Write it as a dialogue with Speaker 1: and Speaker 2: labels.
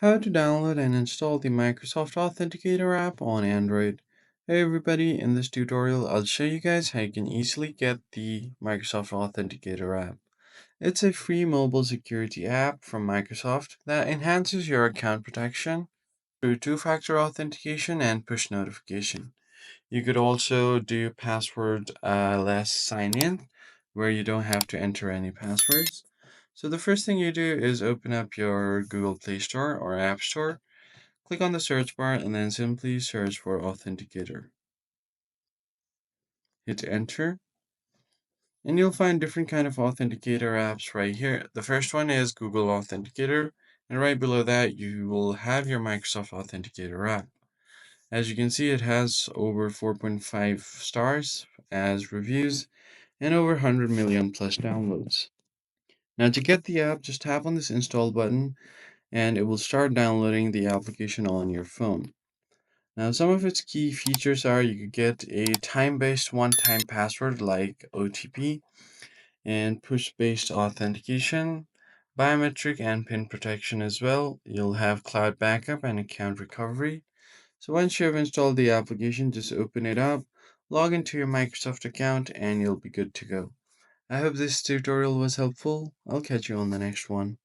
Speaker 1: How to download and install the Microsoft Authenticator app on Android. Hey everybody, in this tutorial I'll show you guys how you can easily get the Microsoft Authenticator app. It's a free mobile security app from Microsoft that enhances your account protection through two-factor authentication and push notification. You could also do password less sign in, where you don't have to enter any passwords. So the first thing you do is open up your Google Play Store or App Store. Click on the search bar and then simply search for Authenticator. Hit enter and you'll find different kind of authenticator apps right here. The first one is Google Authenticator, and right below that you will have your Microsoft Authenticator app. As you can see, it has over 4.5 stars as reviews and over 100 million plus downloads. Now to get the app, just tap on this install button and it will start downloading the application on your phone. Now some of its key features are you could get a time-based one-time password like OTP and push-based authentication, biometric and PIN protection as well. You'll have cloud backup and account recovery. So once you have installed the application, just open it up, log into your Microsoft account, and you'll be good to go. I hope this tutorial was helpful. I'll catch you on the next one.